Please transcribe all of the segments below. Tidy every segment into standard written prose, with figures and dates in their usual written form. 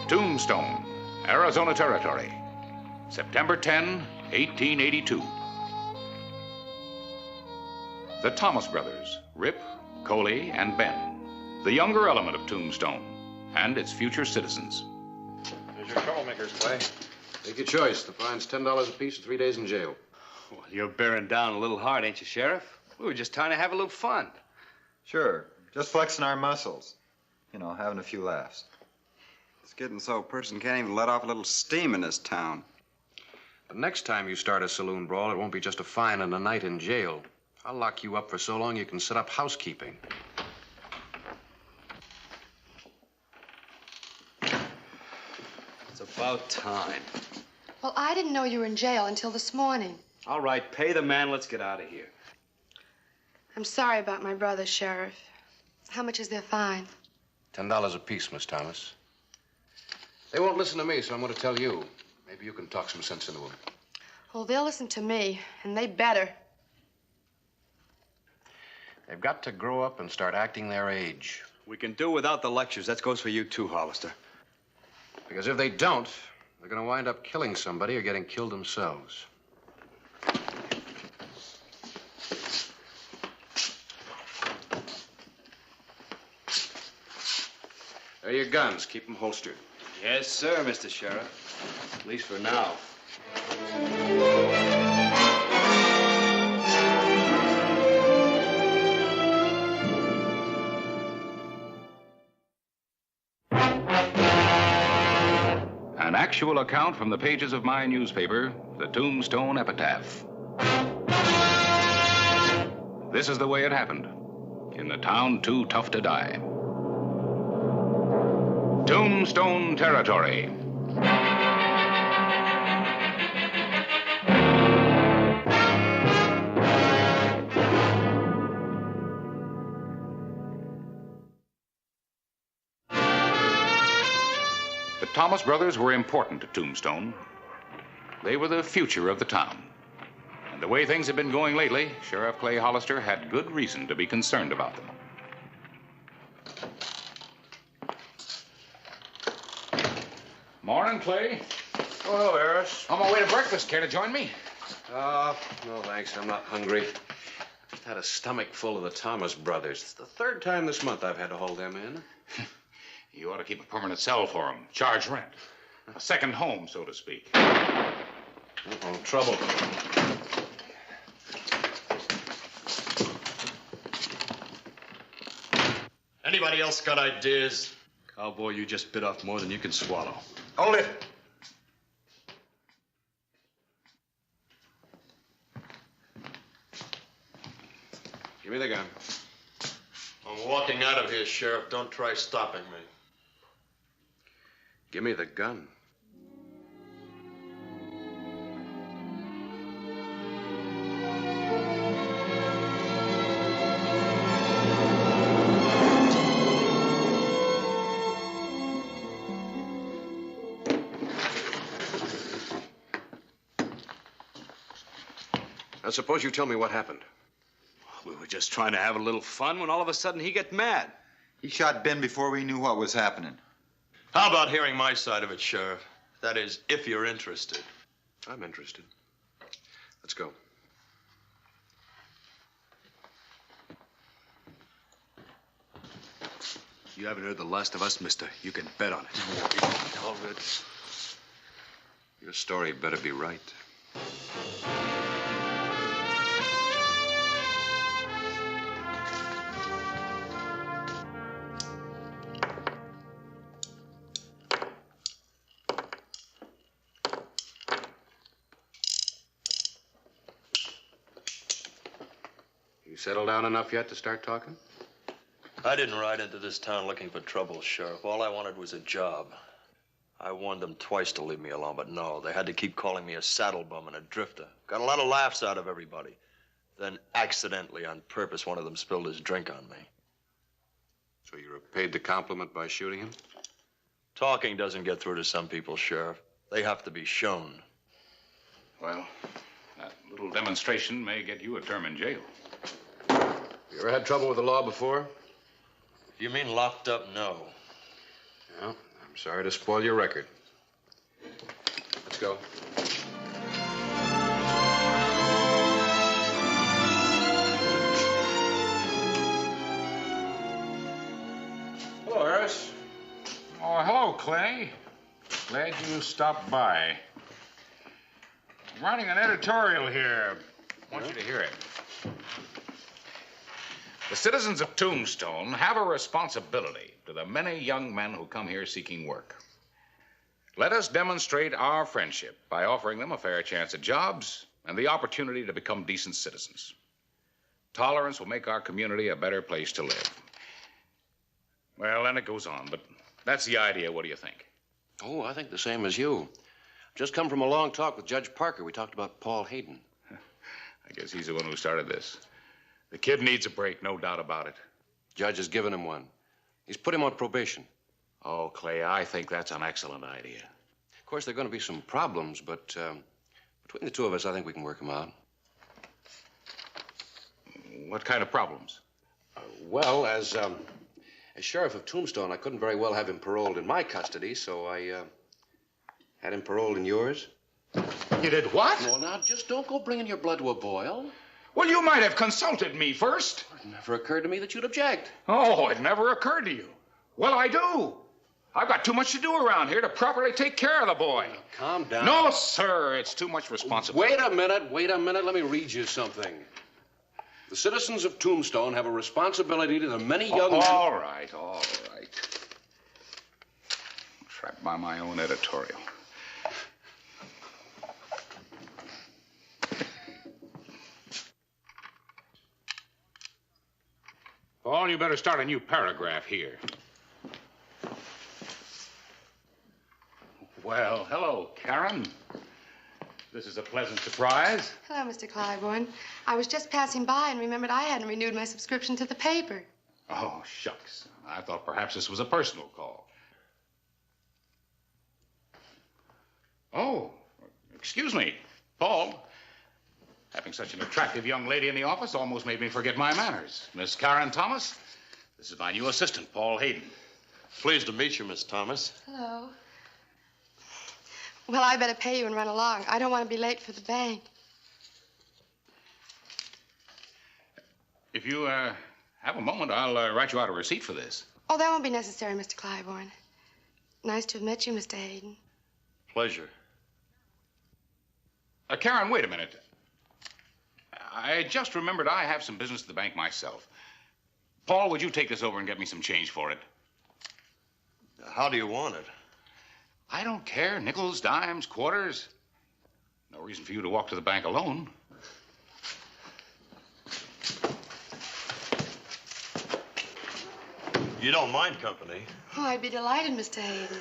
Tombstone, Arizona Territory, September 10, 1882. The Thomas brothers, Rip, Coley, and Ben, the younger element of Tombstone, and its future citizens. There's your troublemakers, Clay. Take your choice. The fine's $10 apiece and 3 days in jail. Well, you're bearing down a little hard, ain't you, Sheriff? We were just trying to have a little fun. Sure. Just flexing our muscles. You know, having a few laughs. It's getting so a person can't even let off a little steam in this town. The next time you start a saloon brawl, it won't be just a fine and a night in jail. I'll lock you up for so long you can set up housekeeping. It's about time. Well, I didn't know you were in jail until this morning. All right, pay the man. Let's get out of here. I'm sorry about my brother, Sheriff. How much is their fine? $10 apiece, Miss Thomas. They won't listen to me, so I'm going to tell you. Maybe you can talk some sense into them. Well, they'll listen to me, and they better. They've got to grow up and start acting their age. We can do without the lectures. That goes for you, too, Hollister. Because if they don't, they're going to wind up killing somebody or getting killed themselves. There are your guns. Keep them holstered. Yes, sir, Mr. Sheriff. At least for now. An actual account from the pages of my newspaper, the Tombstone Epitaph. This is the way it happened. In the town too tough to die. Tombstone Territory. The Thomas brothers were important to Tombstone. They were the future of the town. And the way things have been going lately, Sheriff Clay Hollister had good reason to be concerned about them. Morning, Clay. Oh, hello, Harris. On my way to breakfast. Care to join me? No thanks. I'm not hungry. Just had a stomach full of the Thomas brothers. It's the third time this month I've had to hold them in. You ought to keep a permanent cell for them. Charge rent. A second home, so to speak. Uh-oh, trouble. Anybody else got ideas? Cowboy, you just bit off more than you can swallow. Hold it. Give me the gun. I'm walking out of here, Sheriff. Don't try stopping me. Give me the gun. Now, suppose you tell me what happened. We were just trying to have a little fun when all of a sudden he get mad. He shot Ben before we knew what was happening. How about hearing my side of it, Sheriff? That is, if you're interested. I'm interested. Let's go. You haven't heard the last of us, mister. You can bet on it. All good. Your story better be right. You settled down enough yet to start talking? I didn't ride into this town looking for trouble, Sheriff. All I wanted was a job. I warned them twice to leave me alone, but no. They had to keep calling me a saddle bum and a drifter. Got a lot of laughs out of everybody. Then, accidentally, on purpose, one of them spilled his drink on me. So you repaid the compliment by shooting him? Talking doesn't get through to some people, Sheriff. They have to be shown. Well, that little demonstration may get you a term in jail. You ever had trouble with the law before? If you mean locked up, no. Well, I'm sorry to spoil your record. Let's go. Hello, Harris. Oh, hello, Clay. Glad you stopped by. I'm writing an editorial here. I want you to hear it. The citizens of Tombstone have a responsibility to the many young men who come here seeking work. Let us demonstrate our friendship by offering them a fair chance at jobs and the opportunity to become decent citizens. Tolerance will make our community a better place to live. Well, then it goes on, but that's the idea. What do you think? Oh, I think the same as you. Just come from a long talk with Judge Parker. We talked about Paul Hayden. I guess he's the one who started this. The kid needs a break, no doubt about it. Judge has given him one. He's put him on probation. Oh, Clay, I think that's an excellent idea. Of course, there are going to be some problems, but between the two of us, I think we can work them out. What kind of problems? Well, as sheriff of Tombstone, I couldn't very well have him paroled in my custody, so I had him paroled in yours. You did what? Well, now, just don't go bringing your blood to a boil. Well, you might have consulted me first. It never occurred to me that you'd object. Oh, it never occurred to you. Well, I do. I've got too much to do around here to properly take care of the boy. Now, calm down. No, sir, it's too much responsibility. Wait a minute. Let me read you something. The citizens of Tombstone have a responsibility to the many young men... All right. Trapped by my own editorial. Paul, you better start a new paragraph here. Well, hello, Karen. This is a pleasant surprise. Hello, Mr. Claiborne. I was just passing by and remembered I hadn't renewed my subscription to the paper. Oh, shucks. I thought perhaps this was a personal call. Oh, excuse me, Paul. Having such an attractive young lady in the office almost made me forget my manners. Miss Karen Thomas, this is my new assistant, Paul Hayden. Pleased to meet you, Miss Thomas. Hello. Well, I better pay you and run along. I don't want to be late for the bank. If you have a moment, I'll write you out a receipt for this. Oh, that won't be necessary, Mr. Claiborne. Nice to have met you, Mr. Hayden. Pleasure. Karen, wait a minute. I just remembered I have some business at the bank myself. Paul, would you take this over and get me some change for it? How do you want it? I don't care. Nickels, dimes, quarters. No reason for you to walk to the bank alone. You don't mind company. Oh, I'd be delighted, Mr. Hayden.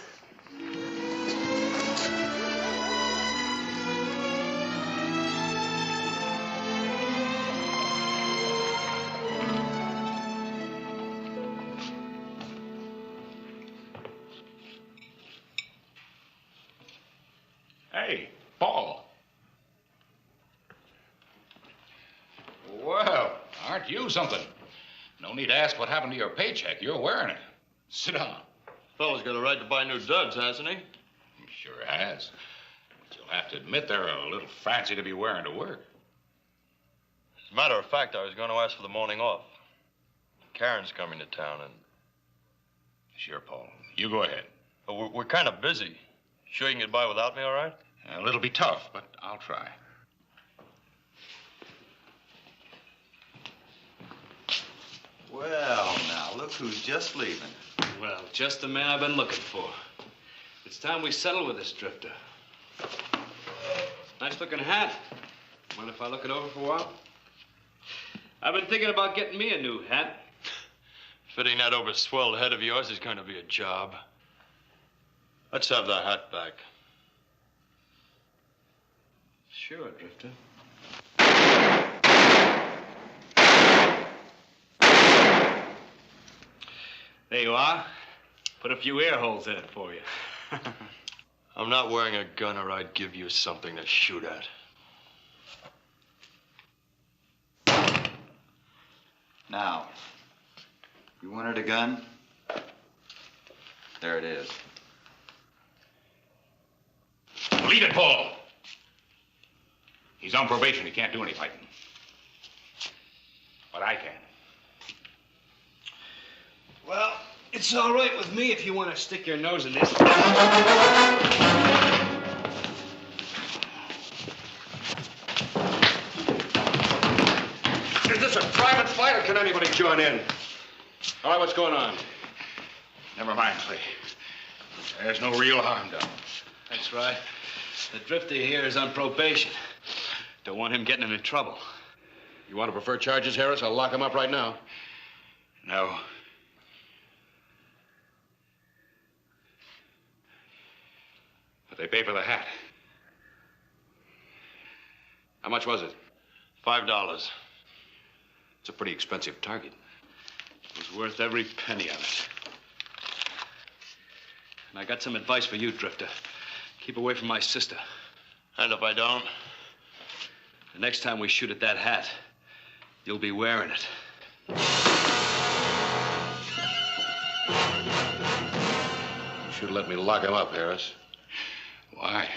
Hey, Paul. Well, aren't you something? No need to ask what happened to your paycheck. You're wearing it. Sit down. Fellow's got a right to buy new duds, hasn't he? He sure has. But you'll have to admit they're a little fancy to be wearing to work. As a matter of fact, I was going to ask for the morning off. Karen's coming to town, and... Sure, Paul. You go ahead. We're kind of busy. Sure you can get by without me, all right? It'll be tough, but I'll try. Well, now, look who's just leaving. Well, just the man I've been looking for. It's time we settle with this drifter. Nice looking hat. Mind if I look it over for a while? I've been thinking about getting me a new hat. Fitting that over swelled head of yours is going to be a job. Let's have that hat back. Sure, drifter. There you are. Put a few air holes in it for you. I'm not wearing a gun or I'd give you something to shoot at. Now, you wanted a gun? There it is. Leave it, Paul. He's on probation. He can't do any fighting. But I can. Well, it's all right with me if you want to stick your nose in this. Is this a private fight, or can anybody join in? All right, what's going on? Never mind, Clay. There's no real harm done. That's right. The drifter here is on probation. Don't want him getting into trouble. You want to prefer charges, Harris? I'll lock him up right now. No. But they pay for the hat. How much was it? $5. It's a pretty expensive target. It was worth every penny of it. And I got some advice for you, Drifter. Keep away from my sister. And if I don't? The next time we shoot at that hat, you'll be wearing it. You should have let me lock him up, Harris. Why?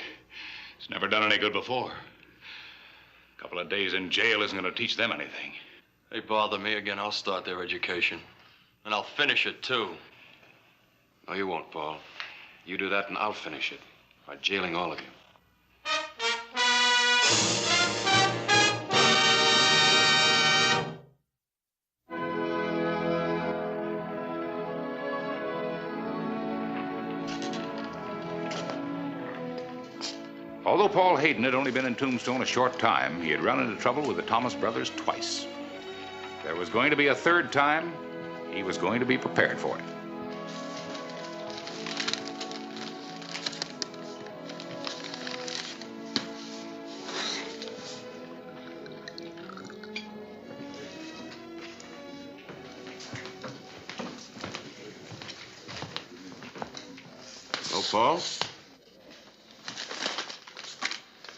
It's never done any good before. A couple of days in jail isn't going to teach them anything. They bother me again, I'll start their education. And I'll finish it, too. No, you won't, Paul. You do that and I'll finish it by jailing all of you. Although Paul Hayden had only been in Tombstone a short time, he had run into trouble with the Thomas brothers twice. There was going to be a third time. He was going to be prepared for it. Oh, Paul?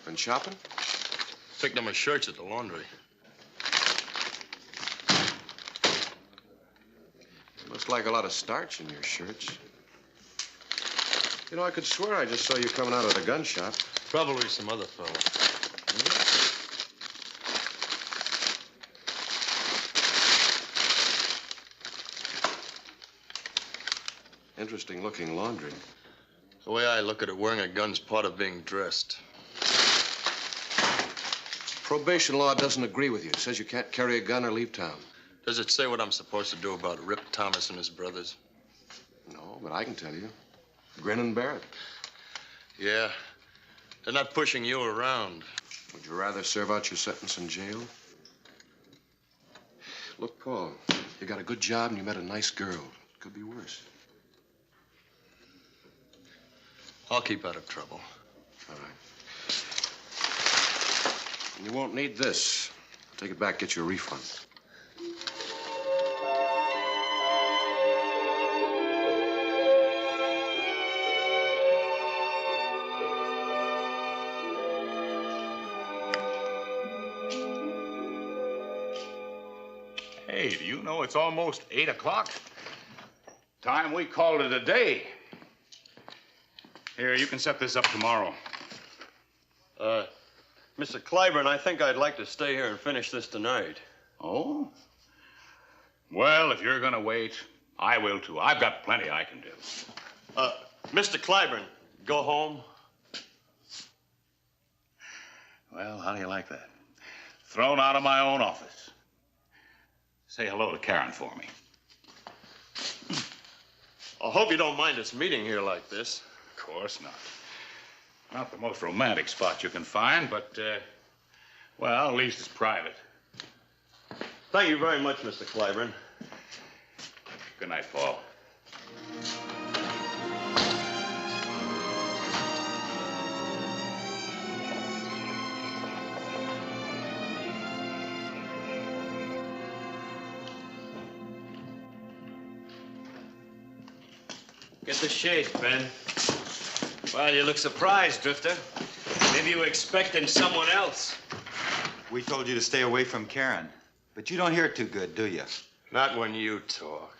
Been shopping? Picked up my shirts at the laundry. Looks like a lot of starch in your shirts. You know, I could swear I just saw you coming out of the gun shop. Probably some other fellow. Interesting looking laundry. The way I look at it, wearing a gun's part of being dressed. Probation law doesn't agree with you. It says you can't carry a gun or leave town. Does it say what I'm supposed to do about Rip Thomas and his brothers? No, but I can tell you. Grin and bear it. Yeah. They're not pushing you around. Would you rather serve out your sentence in jail? Look, Paul, you got a good job and you met a nice girl. Could be worse. I'll keep out of trouble. All right. And you won't need this. Take it back, get you a refund. Hey, do you know it's almost 8 o'clock? Time we called it a day. Here, you can set this up tomorrow. Mr. Clyburn, I think I'd like to stay here and finish this tonight. Oh? Well, if you're gonna wait, I will too. I've got plenty I can do. Mr. Clyburn, go home. Well, how do you like that? Thrown out of my own office. Say hello to Karen for me. I hope you don't mind us meeting here like this. Of course not. Not the most romantic spot you can find, but, well, at least it's private. Thank you very much, Mr. Clyburn. Good night, Paul. Get the shades, Ben. Well, you look surprised, Drifter. Maybe you were expecting someone else. We told you to stay away from Karen, but you don't hear too good, do you? Not when you talk.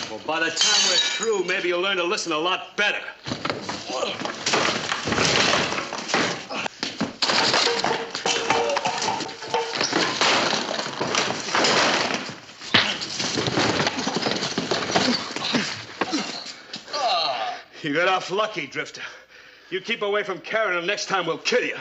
Well, by the time we're through, maybe you'll learn to listen a lot better. You got off lucky, Drifter. You keep away from Karen, and next time we'll kill you.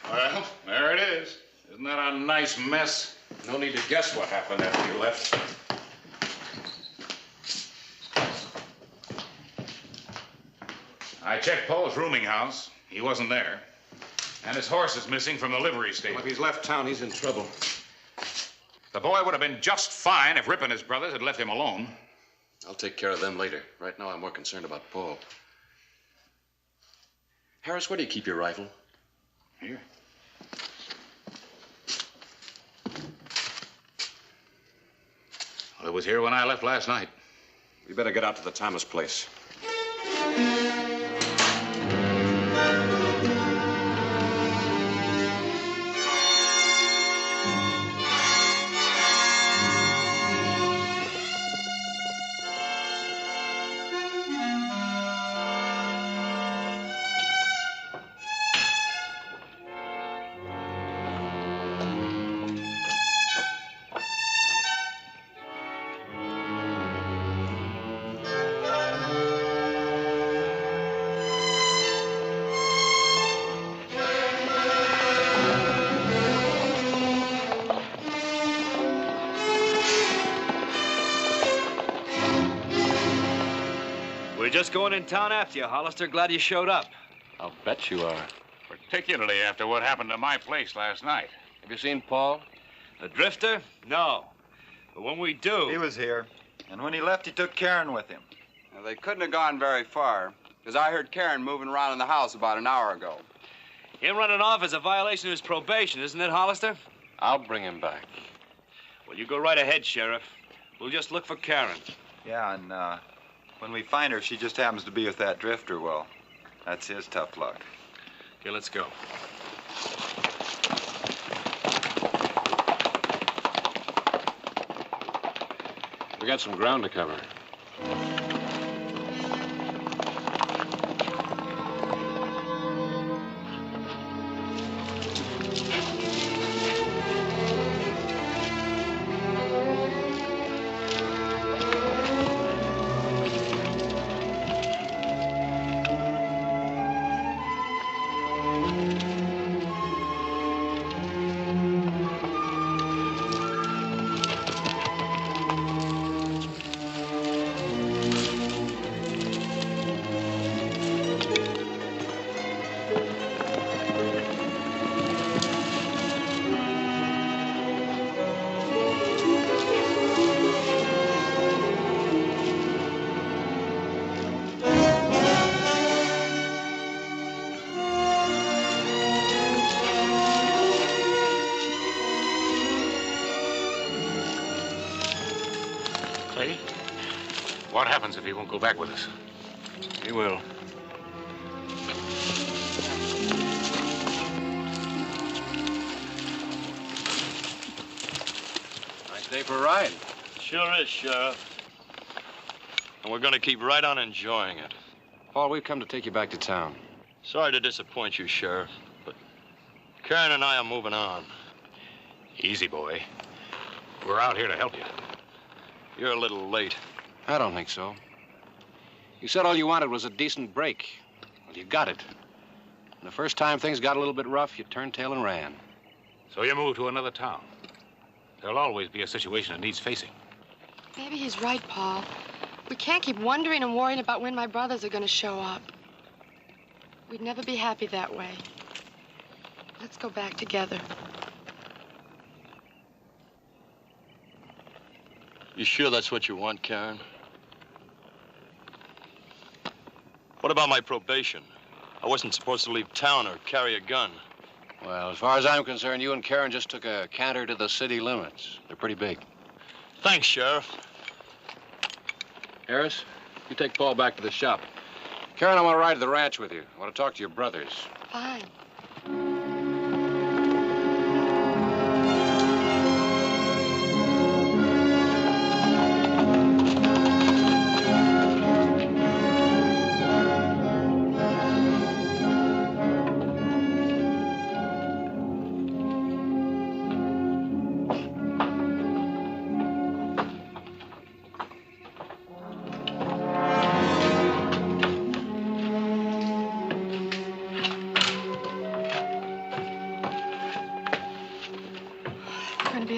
Well, there it is. Isn't that a nice mess? No need to guess what happened after you left. I checked Paul's rooming house. He wasn't there. And his horse is missing from the livery stable. Well, if he's left town, he's in trouble. The boy would have been just fine if Rip and his brothers had left him alone. I'll take care of them later. Right now, I'm more concerned about Paul. Harris, where do you keep your rifle? Here. Well, it was here when I left last night. We better get out to the Thomas place. We're just going in town after you, Hollister. Glad you showed up. I'll bet you are. Particularly after what happened to my place last night. Have you seen Paul? The Drifter? No. But when we do... He was here. And when he left, he took Karen with him. Now, they couldn't have gone very far, because I heard Karen moving around in the house about an hour ago. Him running off is a violation of his probation, isn't it, Hollister? I'll bring him back. Well, you go right ahead, Sheriff. We'll just look for Karen. Yeah, and when we find her, she just happens to be with that Drifter. Well, that's his tough luck. Okay, let's go. We got some ground to cover. Clay, what happens if he won't go back with us? He will. Nice day for a ride. Sure is, Sheriff. And we're going to keep right on enjoying it. Paul, we've come to take you back to town. Sorry to disappoint you, Sheriff, but Karen and I are moving on. Easy, boy. We're out here to help you. You're a little late. I don't think so. You said all you wanted was a decent break. Well, you got it. And the first time things got a little bit rough, you turned tail and ran. So you move to another town. There'll always be a situation that needs facing. Maybe he's right, Paul. We can't keep wondering and worrying about when my brothers are going to show up. We'd never be happy that way. Let's go back together. You sure that's what you want, Karen? What about my probation? I wasn't supposed to leave town or carry a gun. Well, as far as I'm concerned, you and Karen just took a canter to the city limits. They're pretty big. Thanks, Sheriff. Harris, you take Paul back to the shop. Karen, I want to ride to the ranch with you. I want to talk to your brothers. Fine.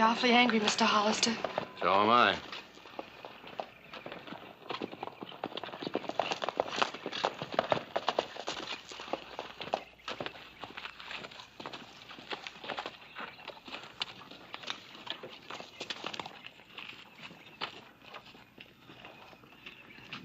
Awfully angry, Mr. Hollister. So am I.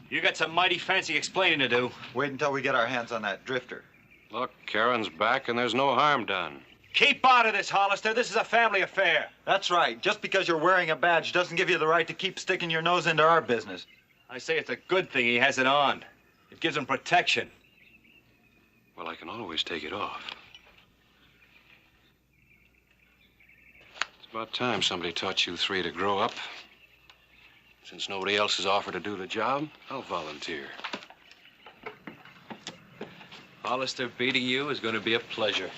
You got some mighty fancy explaining to do. Wait until we get our hands on that drifter. Look, Karen's back and there's no harm done. Keep out of this, Hollister. This is a family affair. That's right. Just because you're wearing a badge doesn't give you the right to keep sticking your nose into our business. I say it's a good thing he has it on. It gives him protection. Well, I can always take it off. It's about time somebody taught you three to grow up. Since nobody else has offered to do the job, I'll volunteer. Hollister, beating you is going to be a pleasure.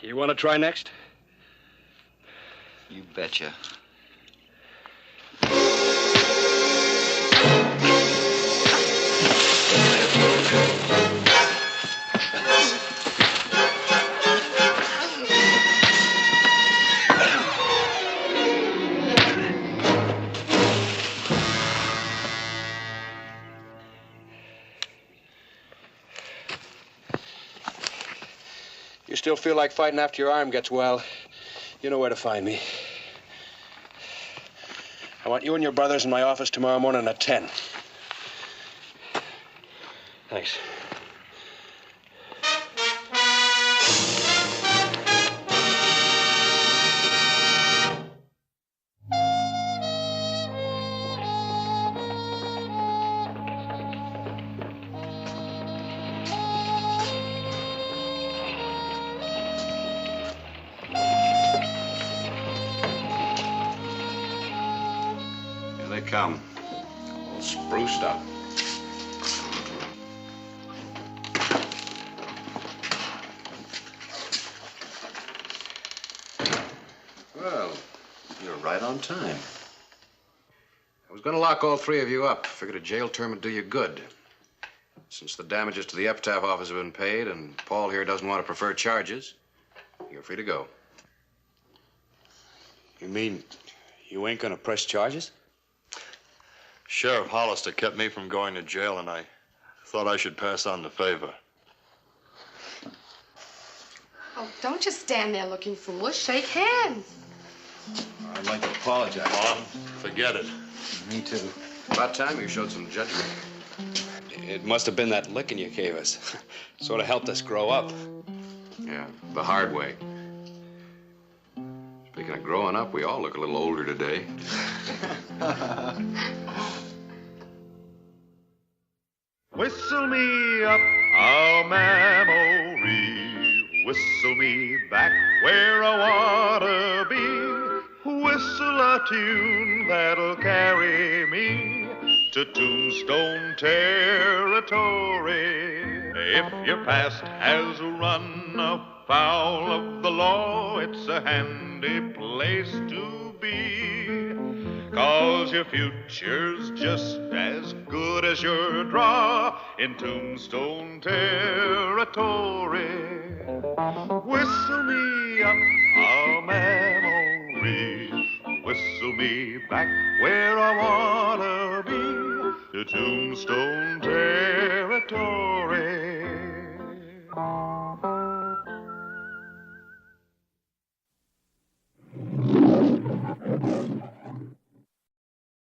You want to try next? You betcha. You still feel like fighting after your arm gets well, you know where to find me. I want you and your brothers in my office tomorrow morning at 10. Thanks. Come. All spruced up. Well, you're right on time. I was going to lock all three of you up. Figured a jail term would do you good. Since the damages to the epitaph office have been paid and Paul here doesn't want to prefer charges, you're free to go. You mean you ain't gonna press charges? Sheriff Hollister kept me from going to jail, and I thought I should pass on the favor. Oh, don't just stand there looking foolish. Shake hands. I'd like to apologize. Mom, forget it. Me too. About time you showed some judgment. It must have been that licking you gave us. Sort of helped us grow up. Yeah, the hard way. Speaking Speaking of growing up, we all look a little older today. Whistle me up a memory, whistle me back where I wanna be, whistle a tune that'll carry me to Tombstone territory. If your past has run afoul of the law, it's a handy place to be. 'Cause your future's just as good as your draw in Tombstone territory. Whistle me up a memory, whistle me back where I wanna be, to Tombstone territory.